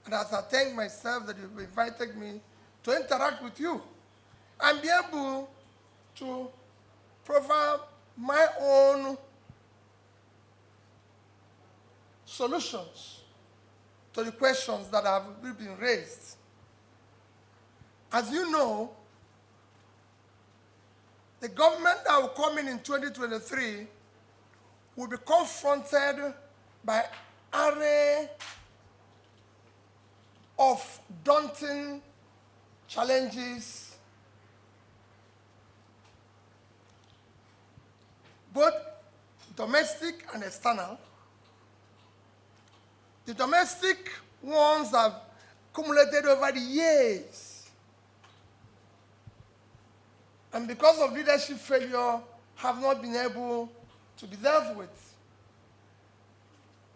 And as I thank myself that you've invited me to interact with you and be able to provide my own solutions to the questions that have been raised. As you know, the government that will come in 2023 will be confronted by an array of daunting challenges, both domestic and external. The domestic ones have accumulated over the years, and because of leadership failure, have not been able to be dealt with.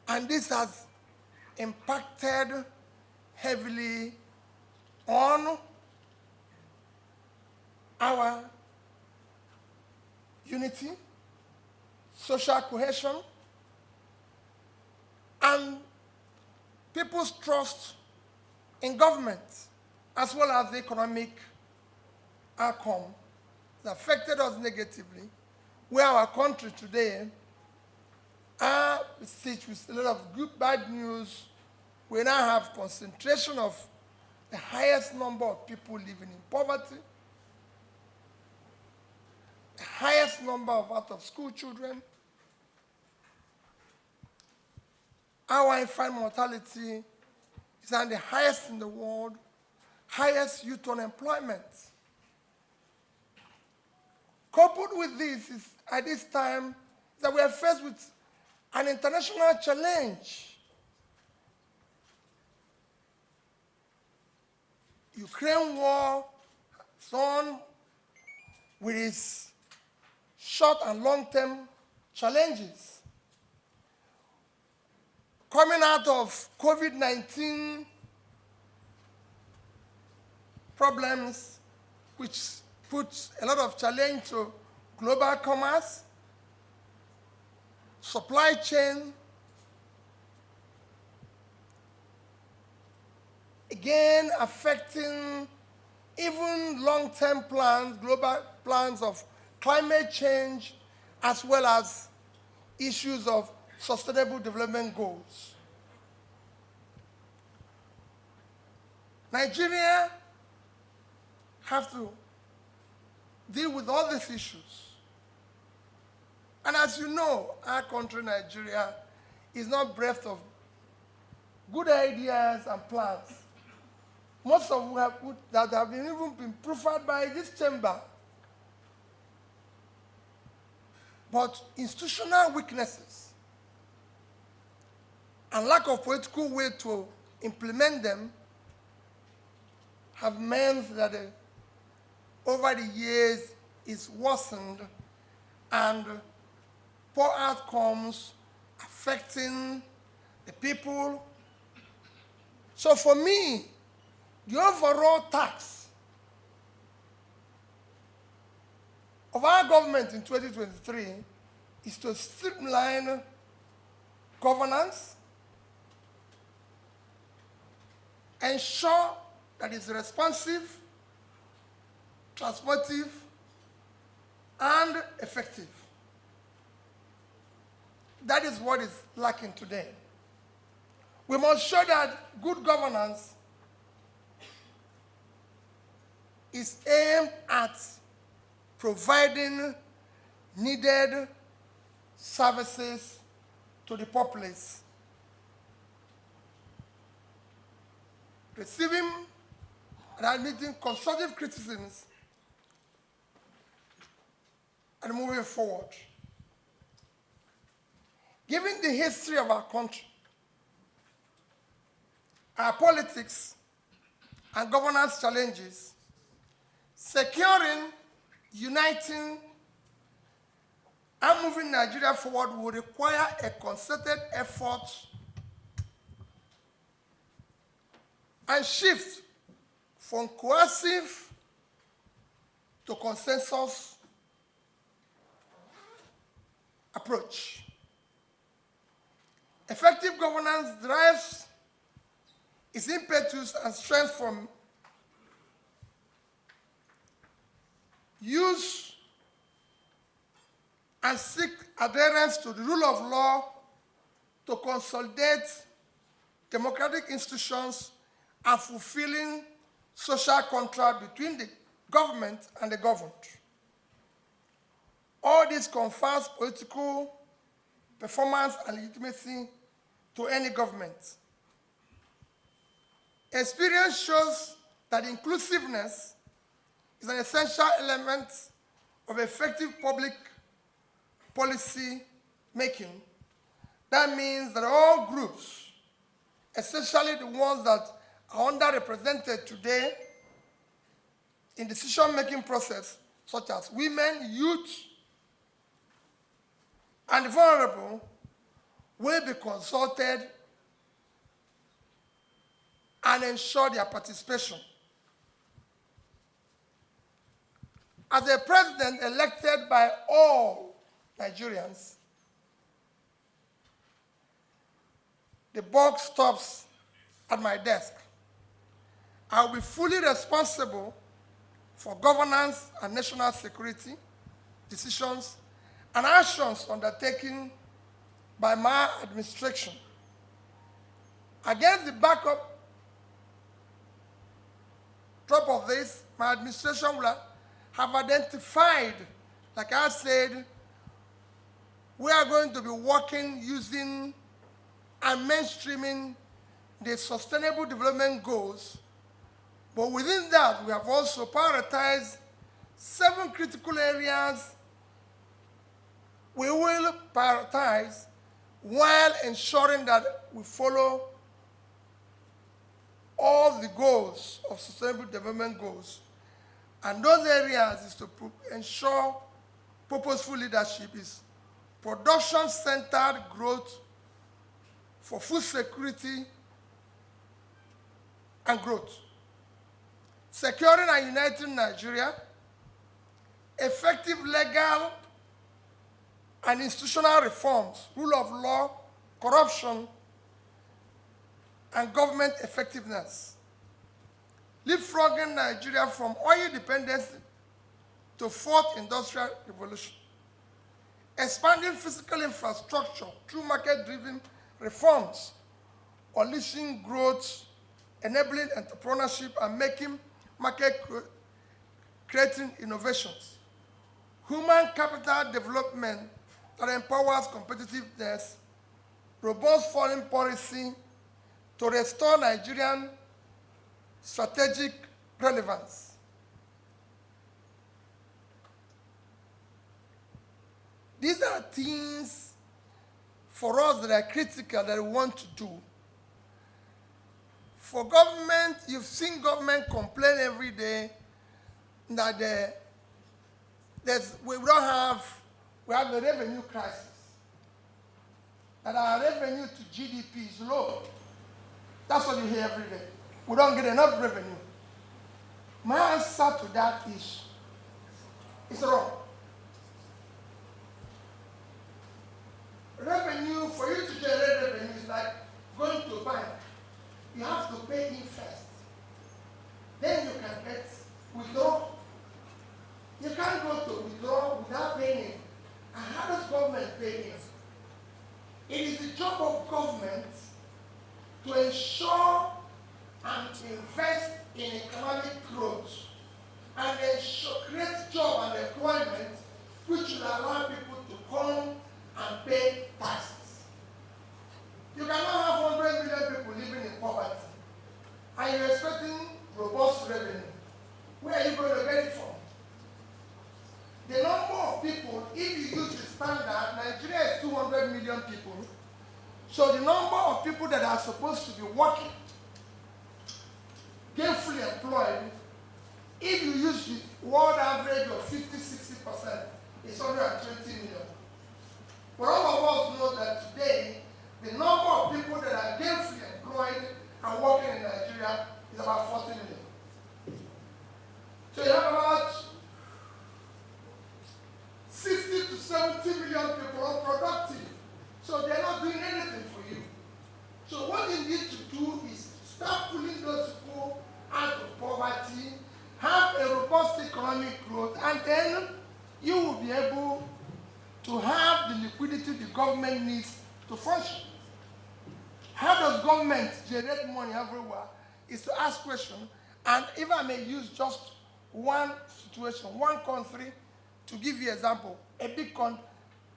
And this has impacted heavily on our unity, social cohesion, and people's trust in government, as well as the economic outcome that affected us negatively, where our country today are besieged with a lot of good, bad news. We now have concentration of the highest number of people living in poverty, the highest number of out-of-school children. Our infant mortality is at the highest in the world, highest youth unemployment. Coupled with this is, at this time, that we are faced with an international challenge. Ukraine war, on with its short and long-term challenges. Coming out of COVID-19 problems, which puts a lot of challenge to global commerce, supply chain, again affecting even long-term plans, global plans of climate change, as well as issues of sustainable development goals. Nigeria have to deal with all these issues. And as you know, our country, Nigeria, is not bereft of good ideas and plans. Most of them that have even been proffered by this chamber. But institutional weaknesses and lack of political way to implement them have meant that over the years it's worsened and poor outcomes affecting the people. So for me, the overall task of our government in 2023 is to streamline governance, ensure that it's responsive, transformative, and effective. That is what is lacking today. We must show that good governance is aimed at providing needed services to the populace, receiving and admitting constructive criticisms, and moving forward. Given the history of our country, our politics, and governance challenges, securing, uniting, and moving Nigeria forward will require a concerted effort and shift from coercive to consensus approach. Effective governance drives its impetus and strength from use and seek adherence to the rule of law to consolidate democratic institutions and fulfilling social contract between the government and the governed. All this confers political performance and legitimacy to any government. Experience shows that inclusiveness is an essential element of effective public policy making. That means that all groups, especially the ones that are underrepresented today in decision-making process, such as women, youth, and the vulnerable, will be consulted and ensure their participation. As a president elected by all Nigerians, the buck stops at my desk. I will be fully responsible for governance and national security decisions and actions undertaken by my administration. Against the backdrop of this, my administration will have identified, like I said, we are going to be working using and mainstreaming the Sustainable Development Goals, but within that, we have also prioritized 7 critical areas we will prioritize while ensuring that we follow all the goals of Sustainable Development Goals. And those areas is to ensure purposeful leadership is production-centered growth for food security and growth, securing and uniting Nigeria, effective legal and institutional reforms, rule of law, corruption, and government effectiveness, leapfrogging Nigeria from oil dependency to fourth industrial revolution, expanding physical infrastructure through market-driven reforms, unleashing growth, enabling entrepreneurship, and making market-creating innovations, human capital development that empowers competitiveness, robust foreign policy to restore Nigerian strategic relevance. These are things for us that are critical that we want to do. For government, you've seen government complain every day that we have a revenue crisis, that our revenue to GDP is low. That's what you hear every day. We don't get enough revenue. My answer to that is, it's wrong. Revenue, for you to generate revenue is like going to a bank. You have to pay in first. Then you can get withdraw. You can't go to withdraw without paying in. And how does government pay in? It is the job of government to ensure and invest in economic growth and create job and employment which will allow people to come and pay taxes. You cannot have 100 million people living in poverty and you're expecting robust revenue. Where are you going to get it from? The number of people, if you use the standard, Nigeria is 200 million people. So the number of people that are supposed to be working, gainfully employed, if you use the world average of 50-60%, it's 120 million. But all of us know that today, the number of people that are gainfully employed and working in Nigeria is about 40 million. So you have about 60 to 70 million people unproductive. So they're not doing anything for you. So what you need to do is start economic growth, and then you will be able to have the liquidity the government needs to function. How does government generate money everywhere is to ask questions, and if I may use just one situation, one country, to give you an example, a big country,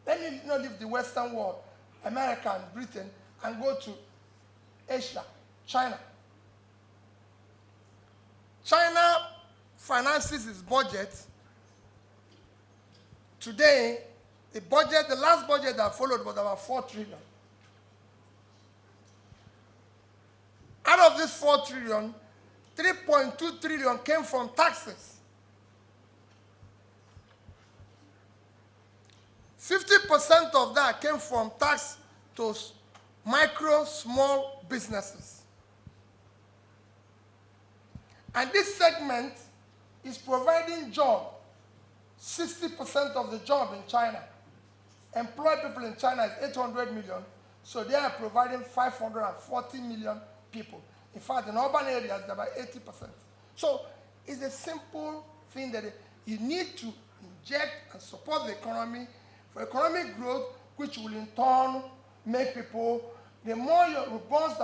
let me not leave the Western world, America and Britain, and go to Asia, China. China finances its budget. Today, the last budget that followed was about 4 trillion. Out of this 4 trillion, 3.2 trillion came from taxes. 50% of that came from tax to micro, small businesses. And this segment is providing jobs. 60% of the job in China. Employed people in China is 800 million, so they are providing 540 million people. In fact, in urban areas, it's about 80%. So it's a simple thing that you need to inject and support the economy for economic growth, which will in turn make people, the more robust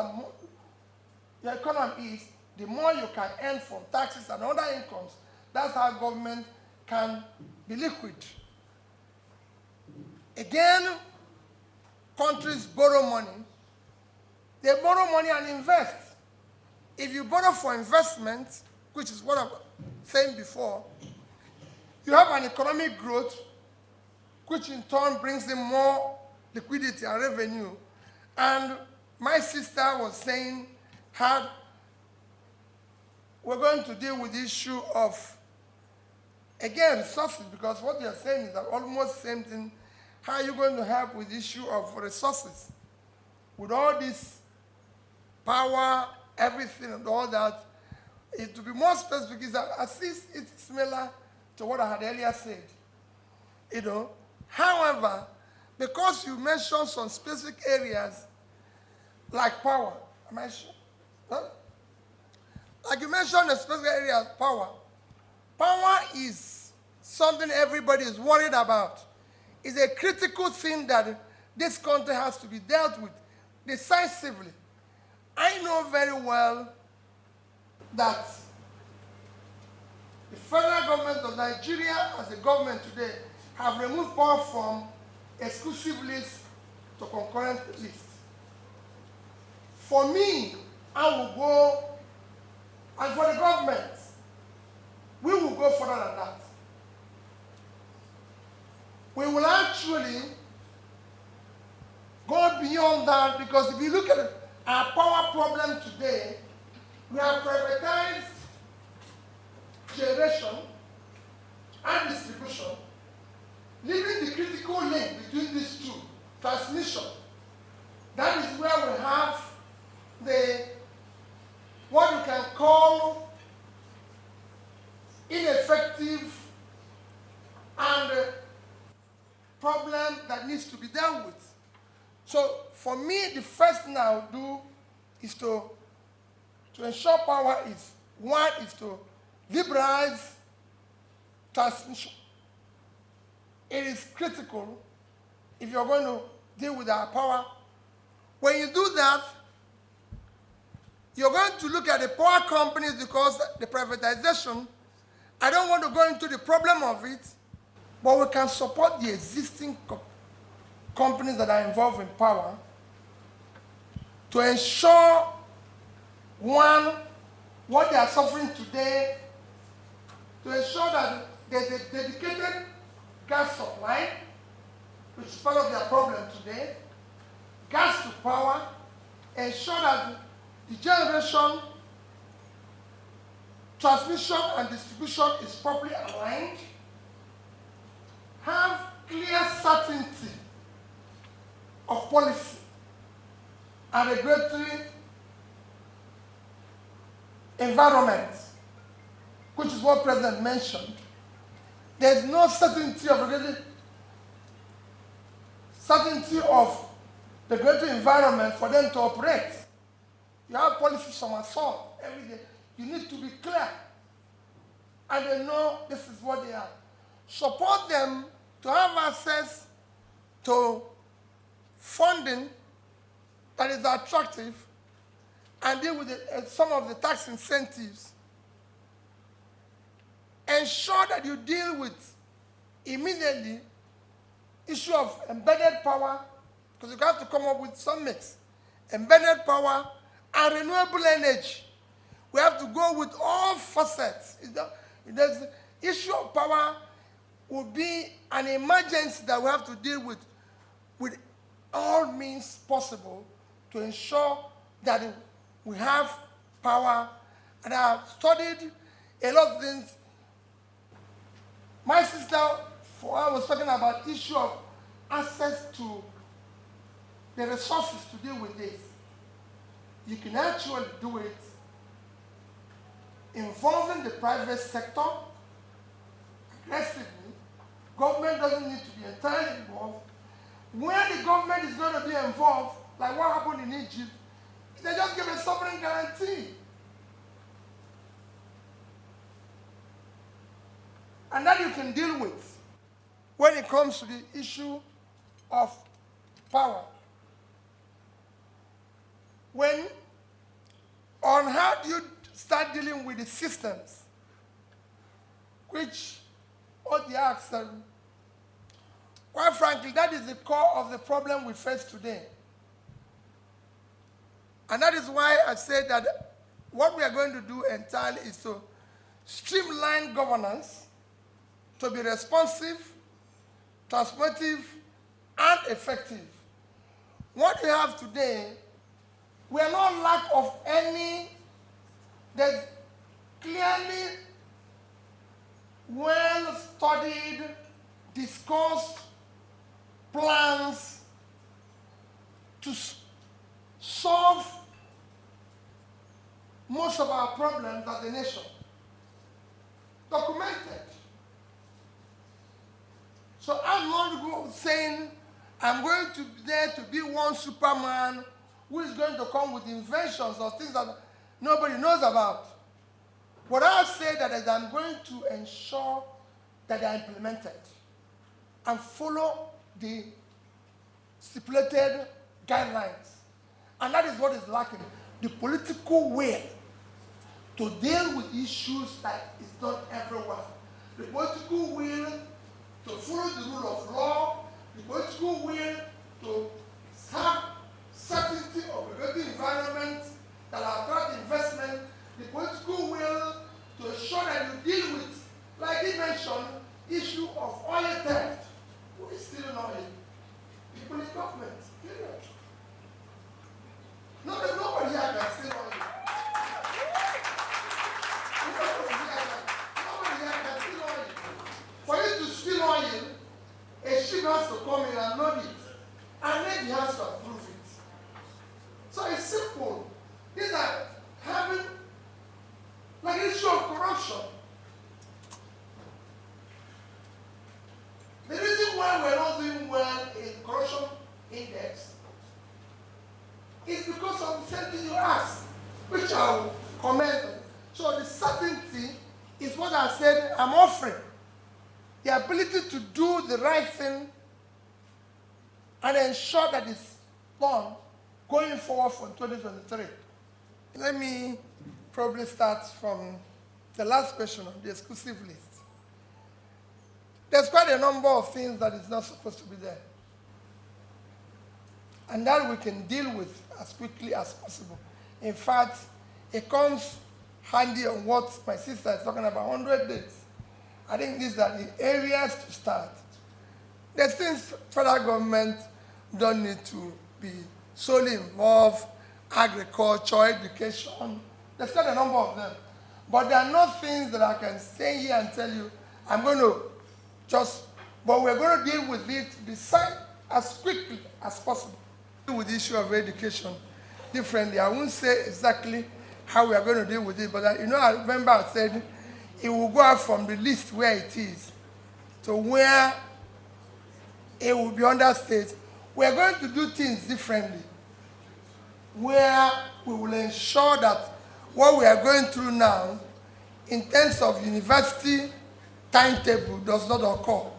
your economy is, the more you can earn from taxes and other incomes. That's how government can be liquid. Again, countries borrow money. They borrow money and invest. If you borrow for investment, which is what I was saying before, you have an economic growth, which in turn brings in more liquidity and revenue. And my sister was saying how we're going to deal with the issue of, again, resources, because what you're saying is almost the same thing. How are you going to help with the issue of resources? With all this power, everything and all that, to be more specific, is that it's similar to what I had earlier said. You know, however, because you mentioned some specific areas like power, like you mentioned a specific area of power. Power is something everybody is worried about. It's a critical thing that this country has to be dealt with decisively. I know very well that the federal government of Nigeria, as a government today, have removed power from exclusive list to concurrent list. For me, I will go, and for the government, we will go further than that. We will actually go beyond that, because if you look at our power problem today, we have privatized generation and distribution, leaving the critical link between these two, transmission. That is where we have what you can call ineffective and problem that needs to be dealt with. So for me, the first thing I will do is to ensure power is, one is to liberalize transmission. It is critical if you're going to deal with our power. When you do that, you're going to look at the power companies, because the privatization, I don't want to go into the problem of it, but we can support the existing companies that are involved in power to ensure, one, what they are suffering today, to ensure that there's a dedicated gas supply, which is part of their problem today, gas to power, ensure that the generation, transmission, and distribution is properly aligned, have clear certainty of policy and regulatory environment, which is what President mentioned. There's no certainty of the regulatory environment for them to operate. You have policy somersault every day. You need to be clear. and they know this is what they are. Support them to have access to funding that is attractive and deal with some of the tax incentives. Ensure that you deal with immediately issue of embedded power, because you have to come up with some mix. Embedded power and renewable energy. We have to go with all facets. The issue of power will be an emergency that we have to deal with all means possible to ensure that we have power. And I have studied a lot of things. My sister, I was talking about issue of access to the resources to deal with this. You can actually do it involving the private sector aggressively. Government doesn't need to be entirely involved. When the government is going to be involved, like what happened in Egypt, they just give a sovereign guarantee. And that you can deal with when it comes to the issue of power. On how do you start dealing with the systems, which what they asked, quite frankly, that is the core of the problem we face today. And that is why I said that what we are going to do entirely is to streamline governance to be responsive, transformative, and effective. What we have today, we are not lack of any. There's clearly well-studied, discussed plans to solve most of our problems as a nation. Documented. So I'm not saying I'm going to be there to be one Superman who is going to come with inventions or things that nobody knows about. What I'll say that is I'm going to ensure that they are implemented and follow the stipulated guidelines. And that is what is lacking. The political will to deal with issues that is not everywhere. The political will to follow the rule of law, the political will to have certainty of regulatory environment that attract investment, the political will to ensure that you deal with, like he mentioned, issue of oil theft. Who is stealing oil? People in government, period. Nobody here can steal oil. Nobody here can steal oil. For you to steal oil, a ship has to come in and load it, and then he has to approve it. So it's simple. These are having like an issue of corruption. The reason why we're not doing well in corruption index is because of the same thing you asked, which I'll comment on. So the certainty is what I said I'm offering. The ability to do the right thing and ensure that it's done going forward from 2023. Let me probably start from the last question on the exclusive list. There's quite a number of things that is not supposed to be there. And that we can deal with as quickly as possible. In fact, it comes handy on what my sister is talking about, 100 days. I think these are the areas to start. There's things federal government don't need to be solely involved, agriculture, education. There's quite a number of them. But there are not things that I can say here and tell you, I'm going to but we're going to deal with it as quickly as possible. With the issue of education differently. I won't say exactly how we are going to deal with it, but I remember I said it will go out from the list where it is to where it will be under state. We are going to do things differently, where we will ensure that what we are going through now in terms of university timetable does not occur.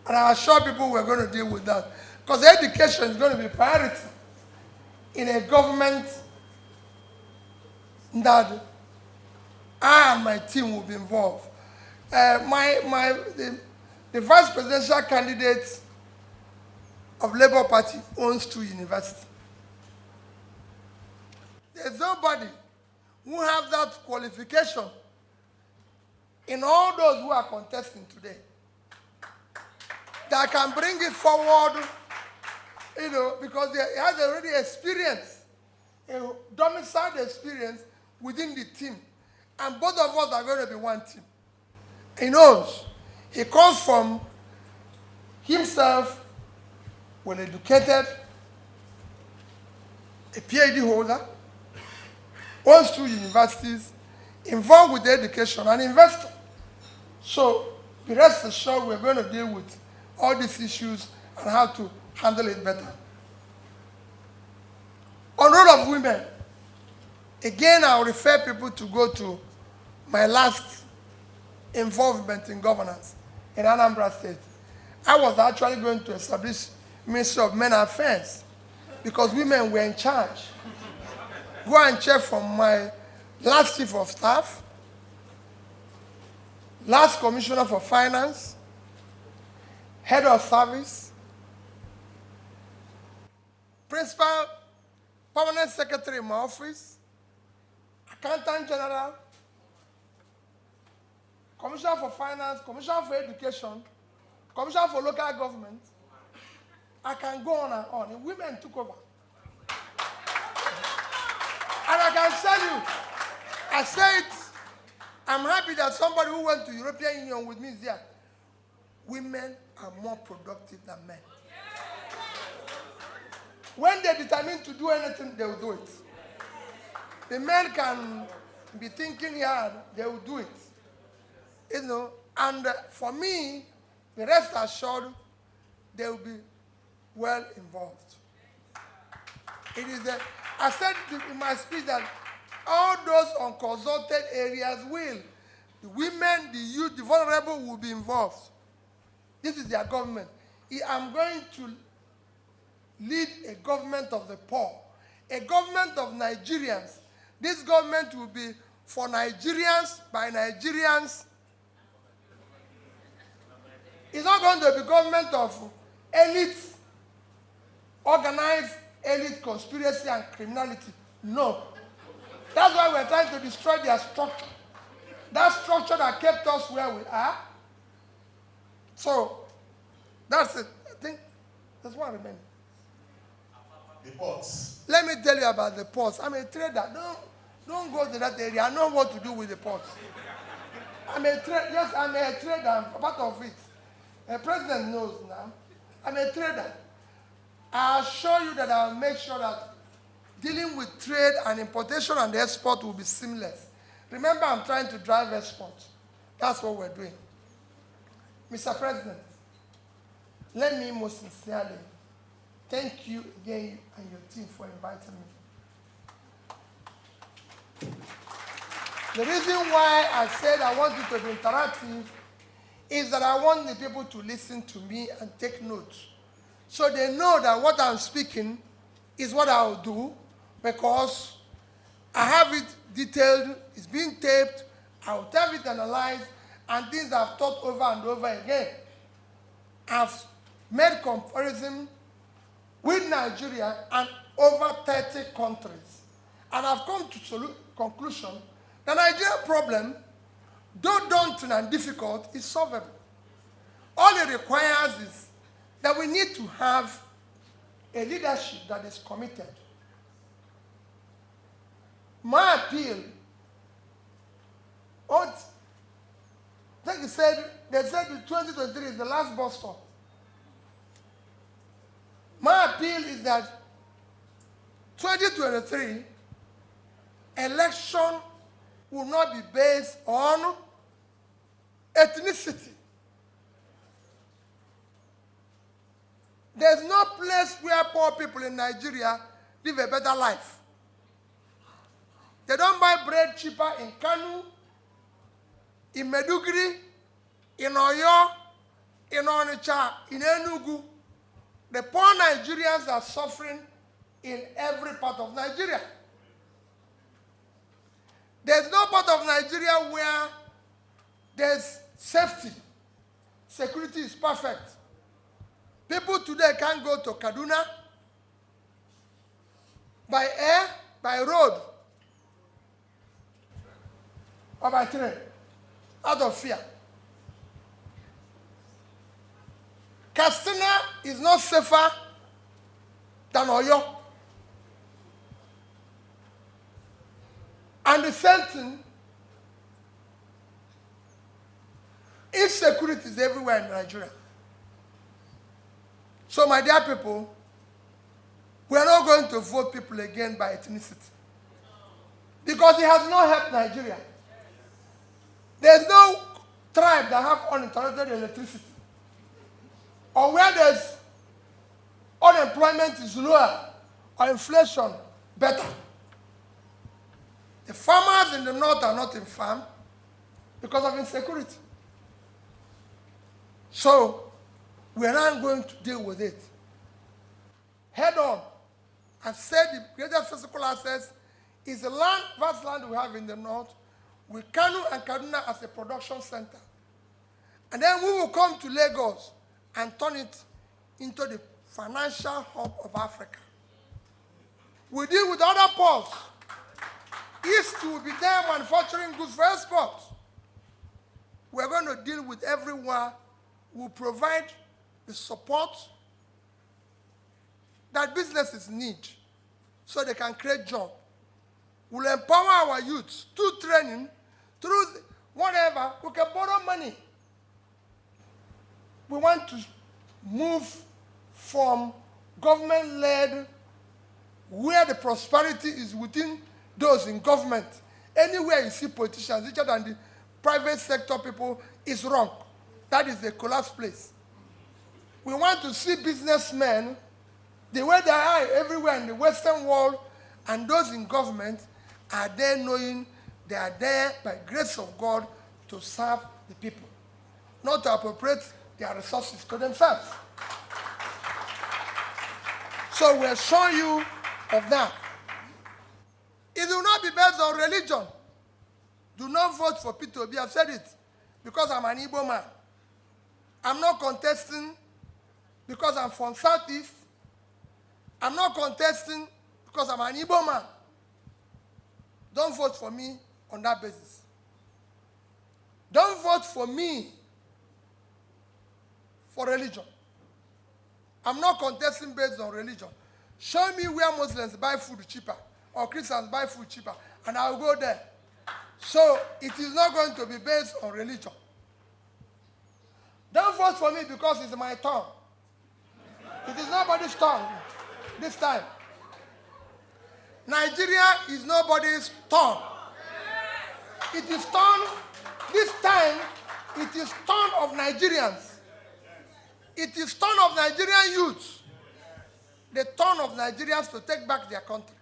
And I assure people we're going to deal with that. Because education is going to be priority in a government that I and my team will be involved. The vice presidential candidate of Labour Party owns 2 universities. There's nobody who has that qualification in all those who are contesting today that can bring it forward, because he has already experience, a domiciled experience within the team. And both of us are going to be one team. He knows. He comes from himself, well educated, a PhD holder, owns 2 universities, involved with education, an investor. So be rest assured we're going to deal with all these issues and how to handle it better. On role of women, again, I'll refer people to go to my last involvement in governance in Anambra State. I was actually going to establish Ministry of Men Affairs because women were in charge. Go and check from my last chief of staff, last commissioner for finance, head of service, principal permanent secretary in my office, accountant general, commissioner for finance, commissioner for education, commissioner for local government. I can go on and on. And women took over. And I can tell you, I say it, I'm happy that somebody who went to European Union with me is there. Women are more productive than men. When they're determined to do anything, they will do it. The men can be thinking hard, they will do it. And for me, the rest assured, they will be well involved. It is I said in my speech that all those unconsulted areas will. The women, the youth, the vulnerable will be involved. This is their government. I'm going to lead a government of the poor, a government of Nigerians. This government will be for Nigerians, by Nigerians. It's not going to be government of elite, organized elite conspiracy and criminality. No. That's why we're trying to destroy their structure. That structure that kept us where we are. So, that's it. I think there's one remaining. The ports. Let me tell you about the ports. I'm a trader. Don't go to that area. I know what to do with the ports. I'm a trader. I'm part of it. The president knows now. I'm a trader. I assure you that I'll make sure that dealing with trade and importation and export will be seamless. Remember, I'm trying to drive export. That's what we're doing. Mr. President, let me most sincerely thank you again and your team for inviting me. The reason why I said I want it to be interactive is that I want the people to listen to me and take notes. So they know that what I'm speaking is what I'll do, because I have it detailed, it's being taped, I'll have it analyzed, and things I've thought over and over again. I've made comparison with Nigeria and over 30 countries. And I've come to conclusion the Nigerian problem, though daunting and difficult, is solvable. All it requires is that we need to have a leadership that is committed. My appeal, they said 2023 is the last bus stop. My appeal is that 2023 election will not be based on ethnicity. There's no place where poor people in Nigeria live a better life. They don't buy bread cheaper in Kanu, in Meduguri, in Oyo, in Onitsha, in Enugu. The poor Nigerians are suffering in every part of Nigeria. There's no part of Nigeria where there's safety. Security is perfect. People today can't go to Kaduna by air, by road, or by train, out of fear. Katsina is not safer than Oyo. And the same thing, insecurity is everywhere in Nigeria. So, my dear people, we are not going to vote people again by ethnicity. Because it has not helped Nigeria. There's no tribe that have uninterrupted electricity. Or where there's unemployment is lower, or inflation better. The farmers in the north are not in farm because of insecurity. So, we are not going to deal with it head on. I've said the greatest physical access is the land, vast land we have in the north, with Kanu and Kaduna as a production center. And then we will come to Lagos and turn it into the financial hub of Africa. We deal with other ports. East will be there manufacturing goods for export. We're going to deal with everyone who will provide the support that businesses need so they can create jobs. We'll empower our youth through training, through whatever. We can borrow money. We want to move from government-led, where the prosperity is within those in government. Anywhere you see politicians richer than the private sector people is wrong. That is a collapsed place. We want to see businessmen the way they are everywhere in the Western world, and those in government are there knowing they are there by grace of God to serve the people, not to appropriate their resources to themselves. So we'll show you of that. It will not be based on religion. Do not vote for P2B. I've said it because I'm an Igbo man. I'm not contesting because I'm from Southeast. I'm not contesting because I'm an Igbo man. Don't vote for me on that basis. Don't vote for me for religion. I'm not contesting based on religion. Show me where Muslims buy food cheaper or Christians buy food cheaper, and I'll go there. So it is not going to be based on religion. Don't vote for me because it's my turn. It is nobody's turn this time. Nigeria is nobody's turn. It is turn, this time, it is turn of Nigerians. It is turn of Nigerian youth. The turn of Nigerians to take back their country.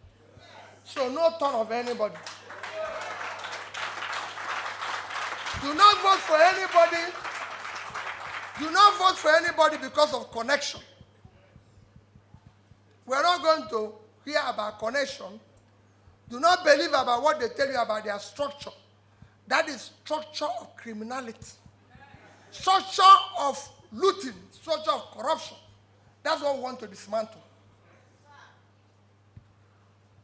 So no turn of anybody. Do not vote for anybody. Do not vote for anybody because of connection. We are not going to hear about connection. Do not believe about what they tell you about their structure. That is structure of criminality. Structure of looting. Structure of corruption. That's what we want to dismantle.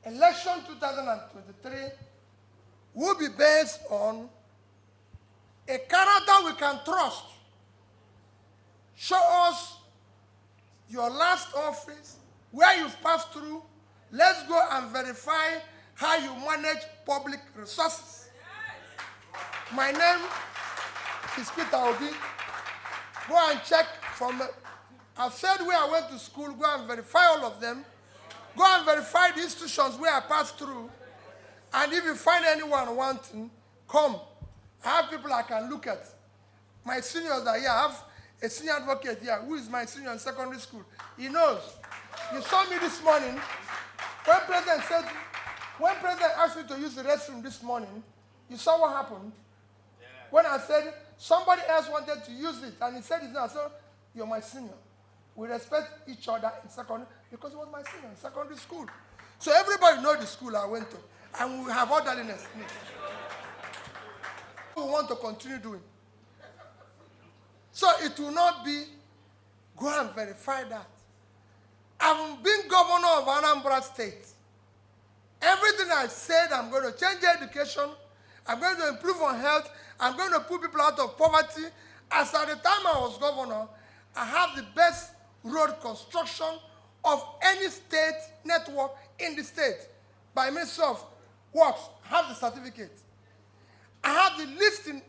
Election 2023 will be based on a character we can trust. Show us your last office, where you've passed through. Let's go and verify how you manage public resources. My name is Peter Obi. Go and check from, I've said where I went to school, go and verify all of them. Go and verify the institutions where I passed through. And if you find anyone wanting, come. I have people I can look at. My seniors are here. I have a senior advocate here who is my senior in secondary school. He knows. You saw me this morning when President said, When President asked me to use the restroom this morning, you saw what happened? Yeah. When I said somebody else wanted to use it, and he said his name, I said, you're my senior. We respect each other in secondary, because he was my senior in secondary school. So everybody knows the school I went to, and we have orderliness. We want to continue doing. So it will not be, go and verify that. I've been governor of Anambra State. Everything I said, I'm going to change education, I'm going to improve on health, I'm going to put people out of poverty. As at the time I was governor, I have the best road construction of any state network in the state. By Ministry of Works, I have the certificate. I have the list in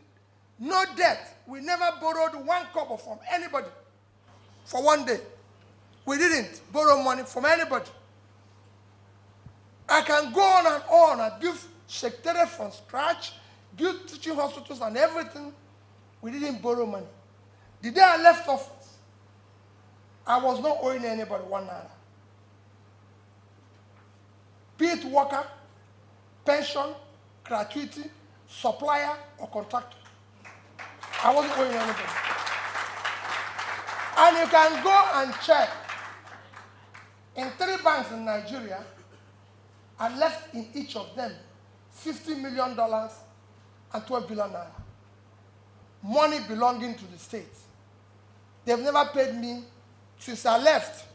no debt. We never borrowed 1 kobo from anybody for 1 day. We didn't borrow money from anybody. I can go on and on. I built secretariat from scratch, built teaching hospitals and everything. We didn't borrow money. The day I left office, I was not owing anybody 1 naira. Be it worker, pension, gratuity, supplier, or contractor. I wasn't owing anybody. And you can go and check. In 3 banks in Nigeria, I left in each of them $50 million and 12 billion naira. Money belonging to the state. They've never paid me since I left.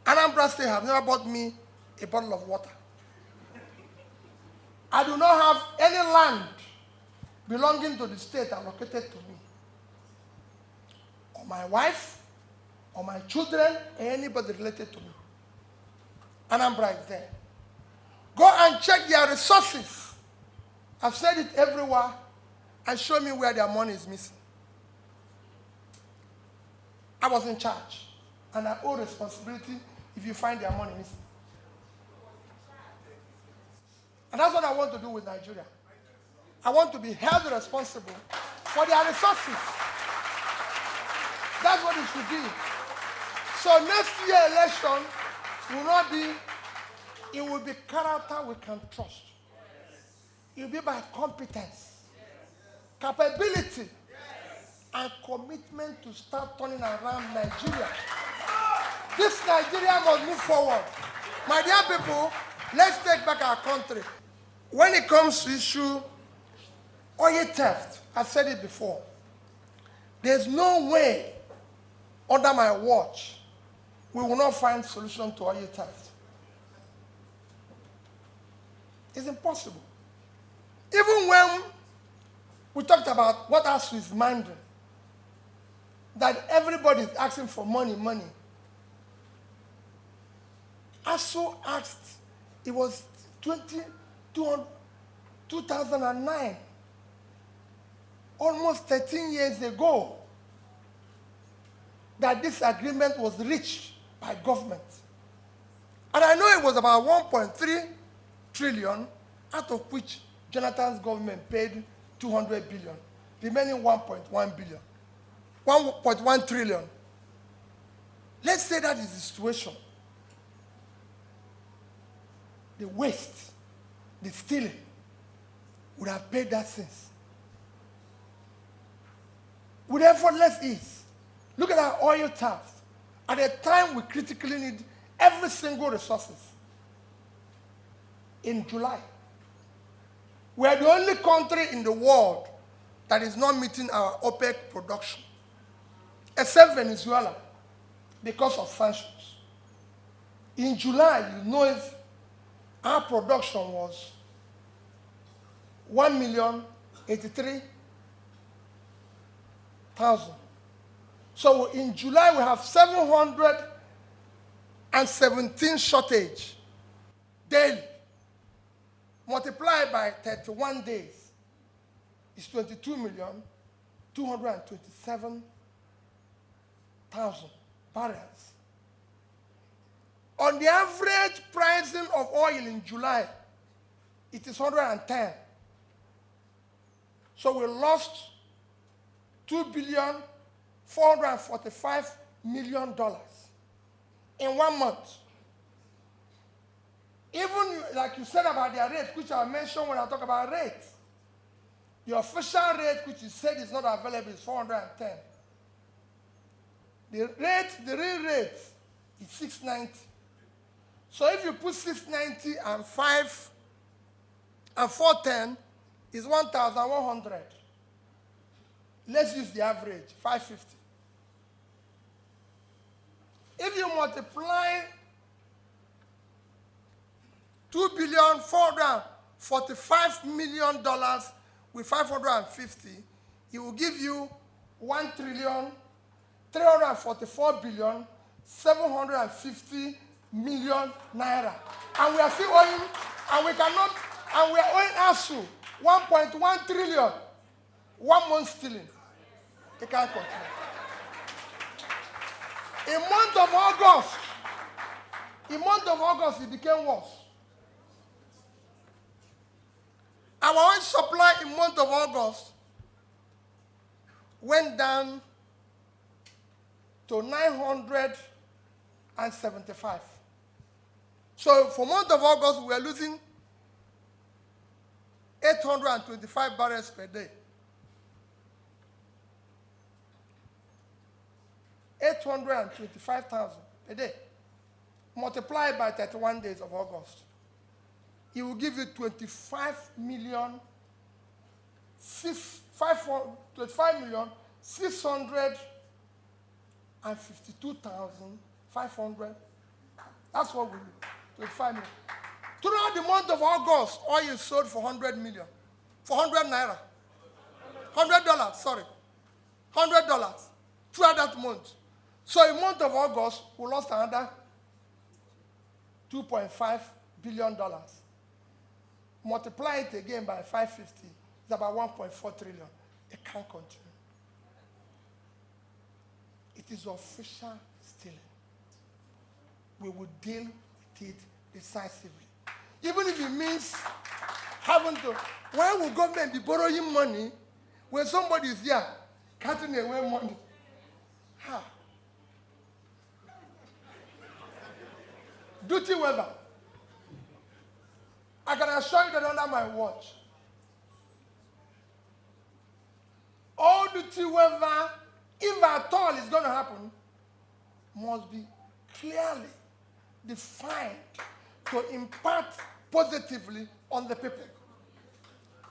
Anambra State have never bought me a bottle of water. I do not have any land belonging to the state allocated to me, or my wife, or my children, or anybody related to me. Anambra is there. Go and check their resources. I've said it everywhere, and show me where their money is missing. I was in charge, and I owe responsibility if you find their money missing. And that's what I want to do with Nigeria. I want to be held responsible for their resources. That's what it should be. So next year election will not be, it will be character we can trust. It will be by competence, capability, and commitment to start turning around Nigeria. This Nigeria must move forward. My dear people, let's take back our country. When it comes to issue oil theft, I've said it before, there's no way under my watch we will not find solution to oil theft. It's impossible. Even when we talked about what ASU is minding, that everybody is asking for money. ASU asked, it was 2009, almost 13 years ago, that this agreement was reached by government. And I know it was about 1.3 trillion, out of which Jonathan's government paid 200 billion, remaining 1.1 billion, 1.1 trillion. Let's say that is the situation. The waste, the stealing, would have paid that since. With effortless ease. Look at our oil theft. At a time we critically need every single resources. In July, we are the only country in the world that is not meeting our OPEC production, except Venezuela, because of sanctions. In July, you know, if our production was 1,083,000. So in July, we have 717 shortage daily. Multiplied by 31 days is 22,227,000 barrels. On the average pricing of oil in July, it is 110. So we lost $2,445,000,000 in 1 month. Even like you said about their rate, which I mentioned when I talk about rates, the official rate, which you said is not available, is 410. The real rate is 690. So if you put 690 and 5 and 410 is 1,100. Let's use the average, 550. If you multiply $2,445,000,000 with 550, it will give you 1,344,750,000,000 naira. And we are still owing, and we are owing ASU 1.1 trillion. 1 month stealing. It can't continue. In month of August, it became worse. Our oil supply in month of August went down to 975. So for month of August, we are losing 825 barrels per day. 825,000 a day. Multiplied by 31 days of August. It will give you 25,652,500. That's what we do. 25 million. Throughout the month of August, oil sold for 100 million. For 100 naira. $100, sorry. $100 throughout that month. So in the month of August, we lost another $2.5 billion. Multiply it again by 550, it's about 1.4 trillion. It can't continue. It is official stealing. We will deal with it decisively. Even if it means having to, why will government be borrowing money when somebody is here cutting away money? How? Duty waiver. I can assure you that under my watch, all duty waiver, if at all is going to happen, must be clearly defined to impact positively on the people.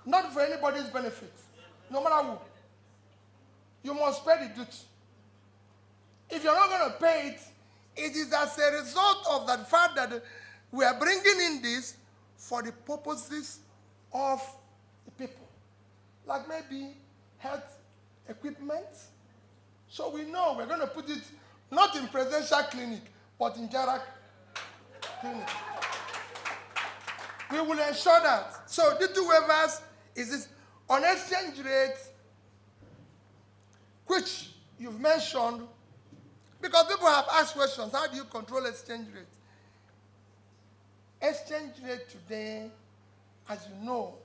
Not for anybody's benefit, no matter who. You must pay the duty. If you're not going to pay it, it is as a result of the fact that we are bringing in this for the purposes of the people. Like maybe health equipment. So we know we're going to put it not in presidential clinic, but in Jarak clinic. We will ensure that. So the two waivers is this on exchange rate, which you've mentioned, because people have asked questions, how do you control exchange rate? Exchange rate today, as you know,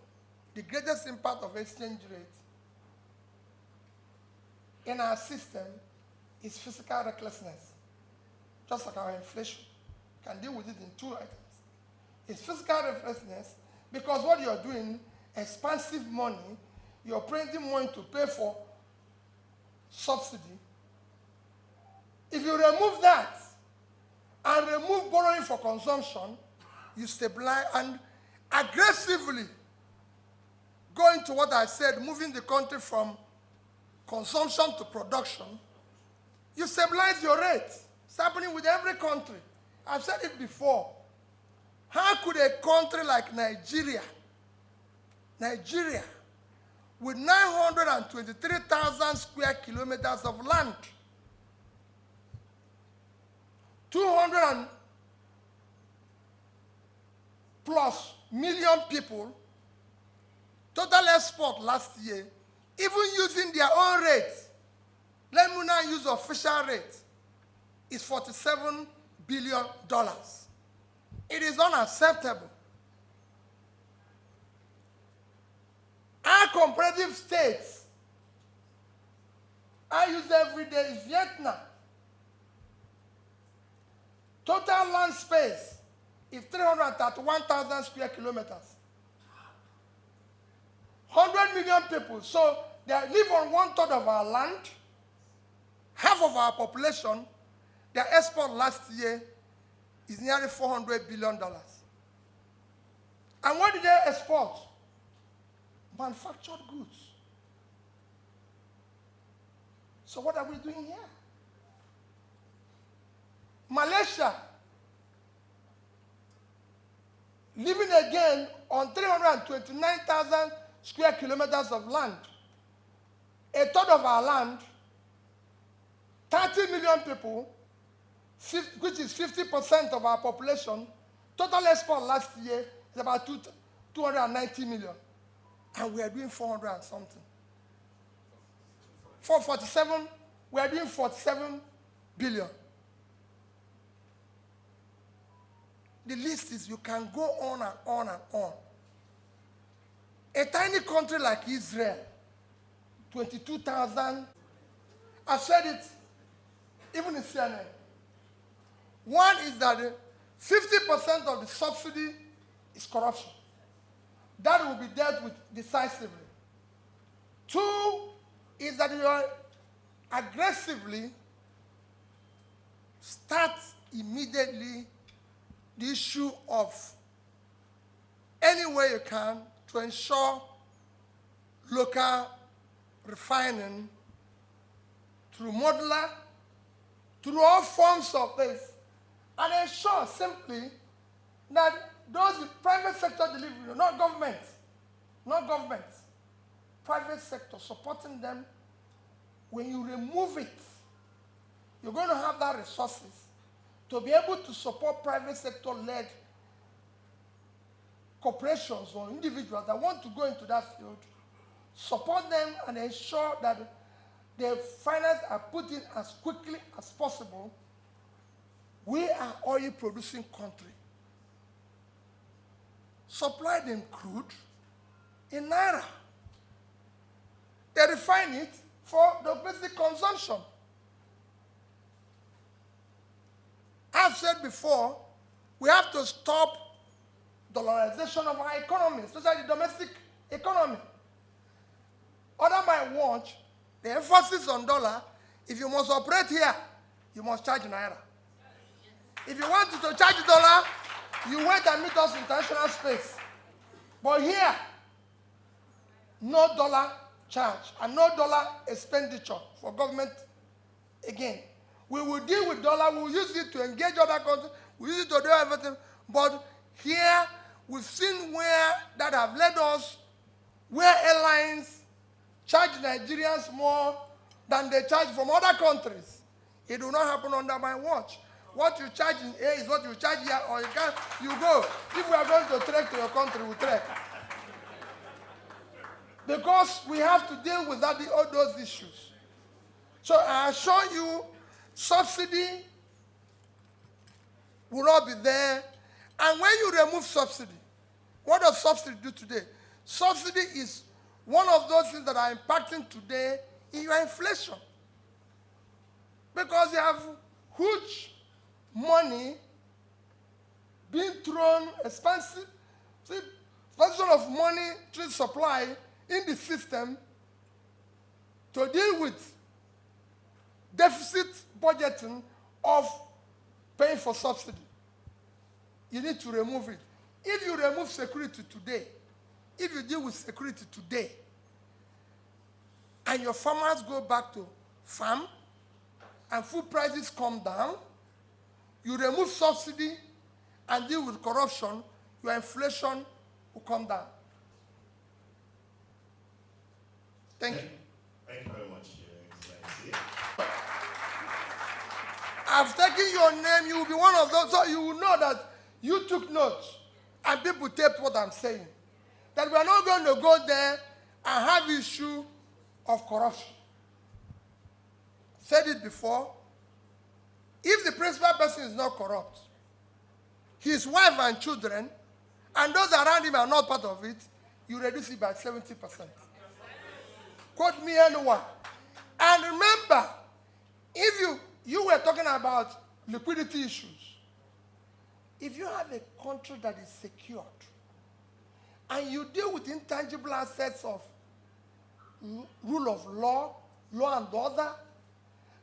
the greatest impact of exchange rate in our system is physical recklessness. Just like our inflation. You can deal with it in 2 items. It's physical recklessness because what you're doing, expensive money, you're printing money to pay for subsidy. If you remove that and remove borrowing for consumption, you stabilize and aggressively go into what I said, moving the country from consumption to production, you stabilize your rate. It's happening with every country. I've said it before. How could a country like Nigeria, with 923,000 square kilometers of land, 200 plus million people, total export last year, even using their own rate, let me now use official rate, is $47 billion. It is unacceptable. Our comparative states I use every day is Vietnam. Total land space is 331,000 square kilometers. 100 million people. So they live on 1/3 of our land, half of our population. Their export last year is nearly $400 billion. And what did they export? Manufactured goods. So what are we doing here? Malaysia, living again on 329,000 square kilometers of land, 1/3 of our land, 30 million people, which is 50% of our population. Total export last year is about 290 million. And we are doing 400 and something. 447, we are doing 47 billion. The list is, you can go on and on and on. A tiny country like Israel, 22,000. I've said it even in CNN. One is that 50% of the subsidy is corruption. That will be dealt with decisively. Two is that you are aggressively start immediately the issue of any way you can to ensure local refining through modular, through all forms of this, and ensure simply that those with private sector delivery, not government, private sector supporting them. When you remove it, you're going to have that resources to be able to support private sector-led corporations or individuals that want to go into that field, support them and ensure that the finance are put in as quickly as possible. We are oil-producing country. Supply them crude in naira. They refine it for domestic consumption. I've said before, we have to stop dollarization of our economy, especially the domestic economy. Under my watch, the emphasis on dollar, if you must operate here, you must charge naira. If you want to charge dollar, you wait and meet us in international space. But here, no dollar charge and no dollar expenditure for government again. We will deal with dollar, we will use it to engage other countries, we use it to do everything. But here, we've seen where that have led us, where airlines charge Nigerians more than they charge from other countries. It will not happen under my watch. What you charge in A is what you charge here, or you can't, you go. If we are going to trek to your country, we trek. Because we have to deal with that, all those issues. So I assure you, subsidy will not be there. And when you remove subsidy, what does subsidy do today? Subsidy is one of those things that are impacting today in your inflation. Because you have huge money being thrown, expansion of money to supply in the system to deal with deficit budgeting of paying for subsidy. You need to remove it. If you remove security today, if you deal with security today, and your farmers go back to farm, and food prices come down, you remove subsidy and deal with corruption, your inflation will come down. Thank you. Thank you very much, Your Excellency. I've taken your name, you will be one of those, so you will know that you took notes and people taped what I'm saying. That we are not going to go there and have issue of corruption. Said it before. If the principal person is not corrupt, his wife and children, and those around him are not part of it, you reduce it by 70%. Quote me anyone. And remember, if you were talking about liquidity issues, if you have a country that is secured, and you deal with intangible assets of rule of law, law and order,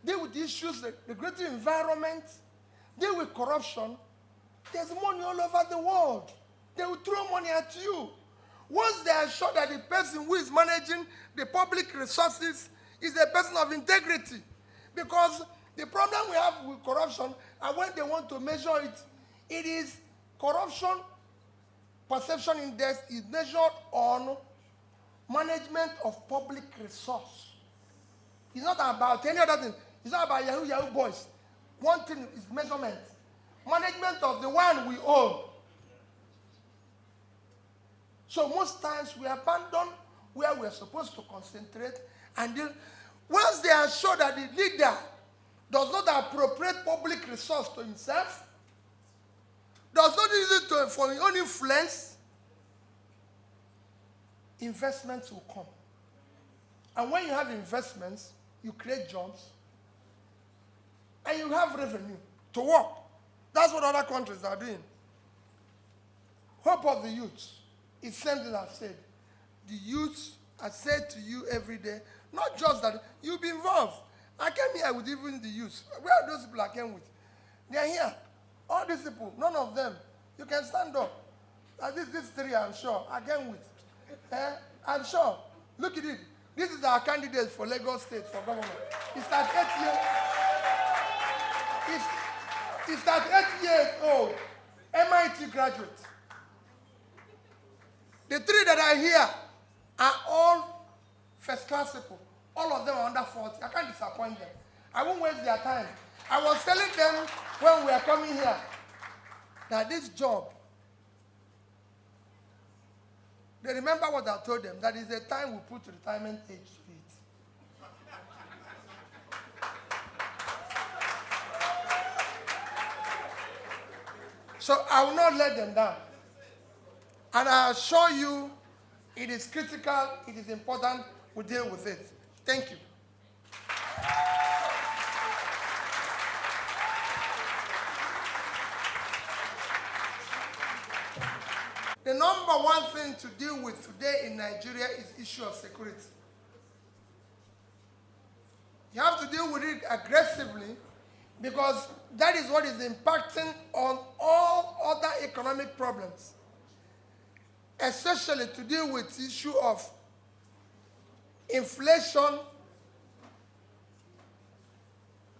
deal with issues, the greater environment, deal with corruption, there's money all over the world. They will throw money at you. Once they are sure that the person who is managing the public resources is a person of integrity. Because the problem we have with corruption, and when they want to measure it, it is corruption perception index is measured on management of public resource. It's not about any other thing. It's not about Yahoo boys. One thing is measurement. Management of the one we own. So most times we abandon where we're supposed to concentrate and deal. Once they are sure that the leader does not appropriate public resource to himself, does not use it for his own influence, investments will come. And when you have investments, you create jobs, and you have revenue to work. That's what other countries are doing. Hope of the youth is same thing I've said. The youth, I said to you every day, not just that, you'll be involved. I came here with even the youth. Where are those people I came with? They are here. All these people, none of them. You can stand up. These three, I'm sure, I came with. I'm sure. Look at it. This is our candidate for Lagos State for government. He's at 8 years. He's at 8 years old. MIT graduate. The three that are here are all first-class people. All of them are under 40. I can't disappoint them. I won't waste their time. I was telling them when we are coming here that this job, they remember what I told them, that is the time we put retirement age to it. So I will not let them down. And I assure you, it is critical, it is important, we deal with it. Thank you. The number one thing to deal with today in Nigeria is issue of security. You have to deal with it aggressively because that is what is impacting on all other economic problems, especially to deal with the issue of inflation.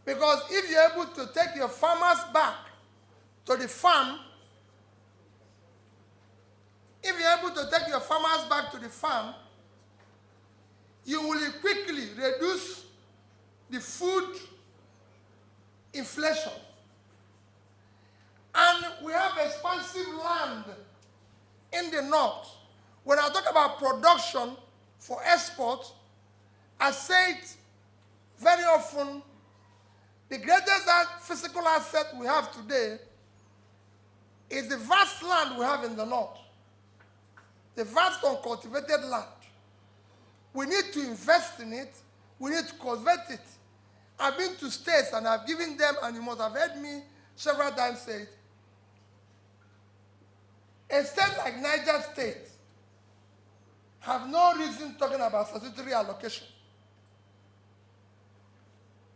Because if you're able to take your farmers back to the farm, if you're able to take your farmers back to the farm, you will quickly reduce the food inflation. And we have expansive land in the north. When I talk about production for export, I say it very often, the greatest physical asset we have today is the vast land we have in the north. The vast uncultivated land. We need to invest in it. We need to cultivate it. I've been to states and I've given them, and you must have heard me several times say it. A state like Niger State have no reason talking about statutory allocation.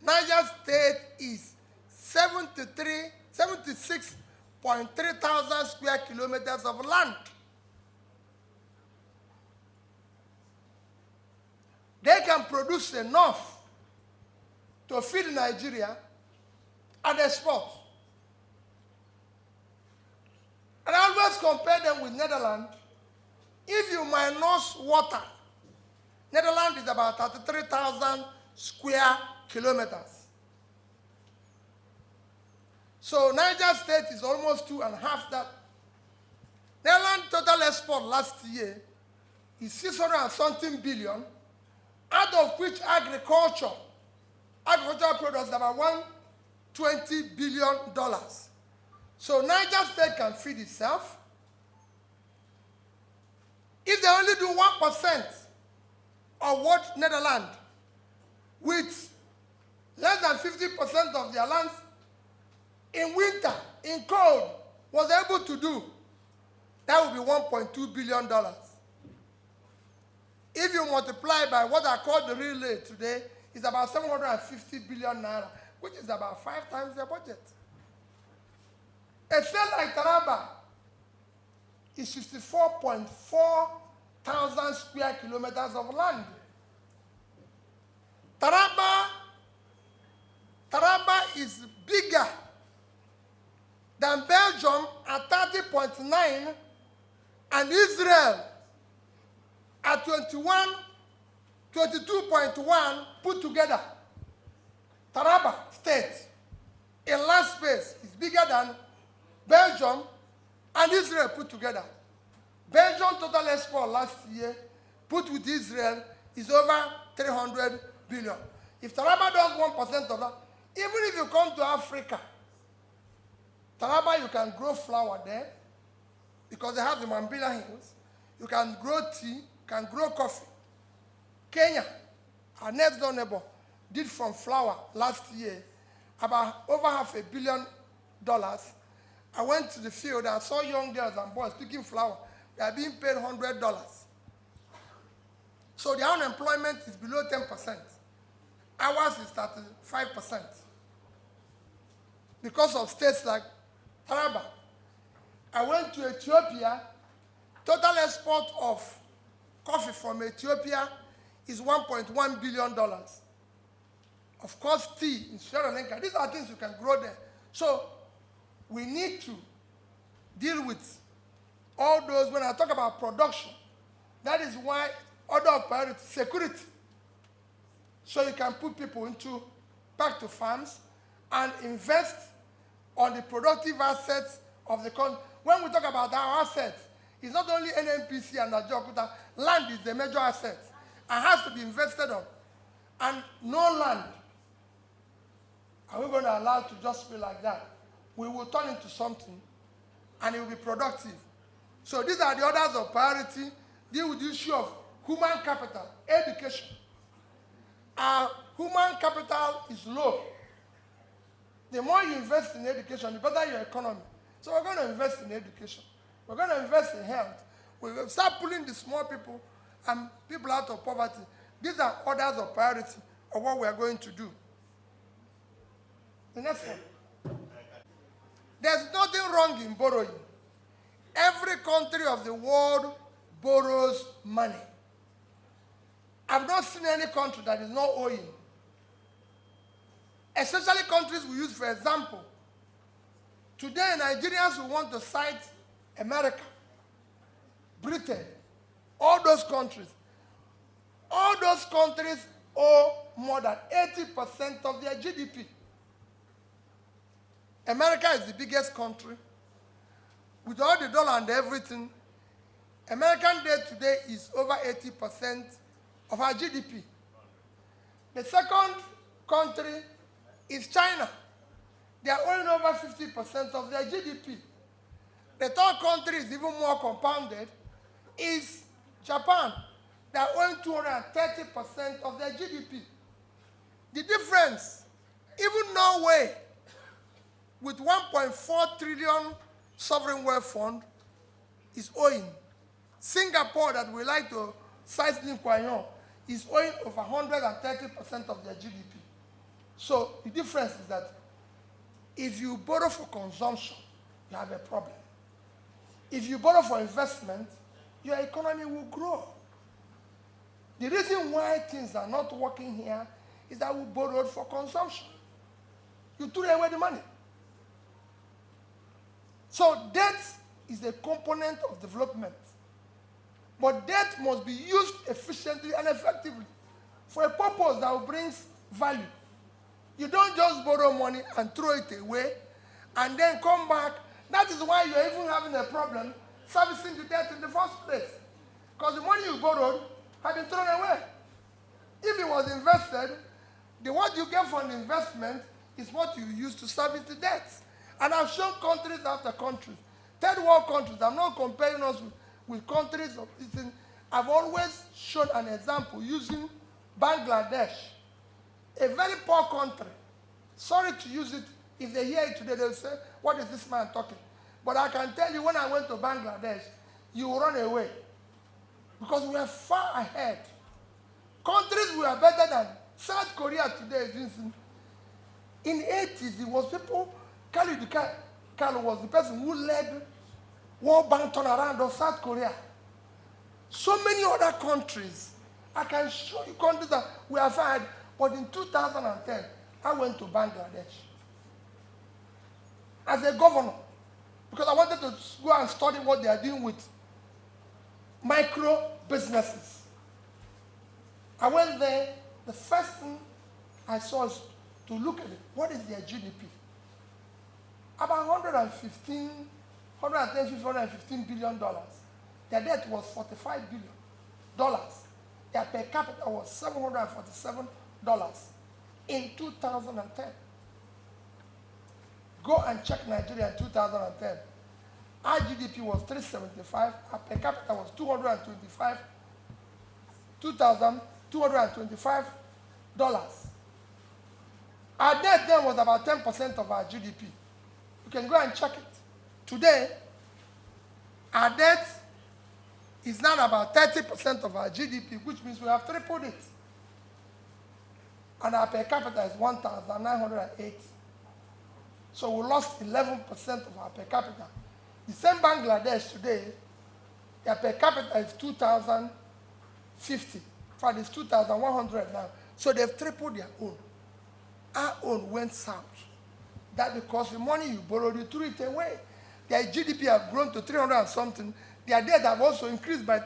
Niger State is 76.3 thousand square kilometers of land. They can produce enough to feed Nigeria and export. And I always compare them with Netherlands. If you minus water, Netherlands is about 33,000 square kilometers. So Niger State is almost 2.5 that. Netherlands total export last year is 600 and something billion, out of which agricultural products about $120 billion. So Niger State can feed itself. If they only do 1% of what Netherlands, with less than 50% of their lands in winter, in cold, was able to do, that would be $1.2 billion. If you multiply by what I call the real rate today, it's about 750 billion naira, which is about 5 times their budget. A state like Taraba is 64.4 thousand square kilometers of land. Taraba is bigger than Belgium at 30.9 and Israel at 22.1 put together. Taraba state in land space is bigger than Belgium and Israel put together. Belgium total export last year, put with Israel, is over 300 billion. If Taraba does 1% of that, even if you come to Africa, Taraba, you can grow flour there because they have the Mambila Hills. You can grow tea, you can grow coffee. Kenya, our next door neighbor, did from flour last year about over $500 million. I went to the field and I saw young girls and boys picking flour. They are being paid $100. So the unemployment is below 10%. Ours is 35%. Because of states like Taraba. I went to Ethiopia. Total export of coffee from Ethiopia is $1.1 billion. Of course, tea in Sri Lanka. These are things you can grow there. So we need to deal with all those. When I talk about production, that is why order of priority, security. So you can put people back to farms and invest on the productive assets of the country. When we talk about our assets, it's not only NNPC and Ajokuta. Land is the major asset and has to be invested on. And no land are we going to allow to just be like that. We will turn into something and it will be productive. So these are the orders of priority. Deal with the issue of human capital, education. Our human capital is low. The more you invest in education, the better your economy. So we're going to invest in education. We're going to invest in health. We will start pulling the small people and people out of poverty. These are orders of priority of what we are going to do. The next one. There's nothing wrong in borrowing. Every country of the world borrows money. I've not seen any country that is not owing. Especially countries we use for example. Today, Nigerians will want to cite America, Britain, all those countries. All those countries owe more than 80% of their GDP. America is the biggest country. With all the dollar and everything, American debt today is over 80% of our GDP. The second country is China. They are owing over 50% of their GDP. The third country is even more compounded, is Japan. They are owing 230% of their GDP. The difference, even Norway, with 1.4 trillion sovereign wealth fund, is owing. Singapore, that we like to cite Lim Kuan Yew, is owing over 130% of their GDP. So the difference is that if you borrow for consumption, you have a problem. If you borrow for investment, your economy will grow. The reason why things are not working here is that we borrowed for consumption. You threw away the money. So debt is a component of development. But debt must be used efficiently and effectively for a purpose that will bring value. You don't just borrow money and throw it away and then come back. That is why you're even having a problem servicing the debt in the first place. Because the money you borrowed had been thrown away. If it was invested, what you get from the investment is what you use to service the debt. And I've shown countries after countries. Third world countries, I'm not comparing us with countries of this thing. I've always shown an example using Bangladesh, a very poor country. Sorry to use it. If they hear it today, they'll say, what is this man talking? But I can tell you, when I went to Bangladesh, you will run away. Because we are far ahead. Countries were better than South Korea today. In the 80s, it was people, Khalid Kalo was the person who led World Bank turnaround of South Korea. So many other countries. I can show you countries that we have had. But in 2010, I went to Bangladesh as a governor because I wanted to go and study what they are doing with micro businesses. I went there. The first thing I saw is to look at it. What is their GDP? About 115 billion dollars. Their debt was $45 billion. Their per capita was $747 in 2010. Go and check Nigeria in 2010. Our GDP was 375. Our per capita was $225. Our debt then was about 10% of our GDP. You can go and check it. Today, our debt is now about 30% of our GDP, which means we have tripled it. And our per capita is 1,908. So we lost 11% of our per capita. The same Bangladesh today, their per capita is 2,050. In fact, it's 2,100 now. So they've tripled their own. Our own went south. That's because the money you borrowed, you threw it away. Their GDP have grown to 300 and something. Their debt have also increased by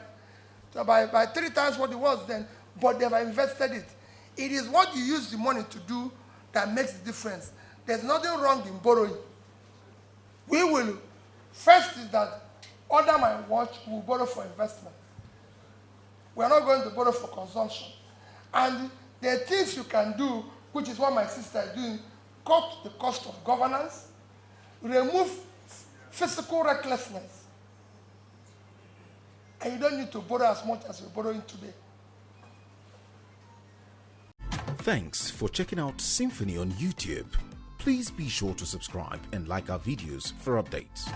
3 times what it was then, but they've invested it. It is what you use the money to do that makes the difference. There's nothing wrong in borrowing. We will, first is that under my watch, we'll borrow for investment. We're not going to borrow for consumption. And there are things you can do, which is what my sister is doing, cut the cost of governance, remove physical recklessness. And you don't need to borrow as much as you're borrowing today. Thanks for checking out SYMFONI on YouTube. Please be sure to subscribe and like our videos for updates.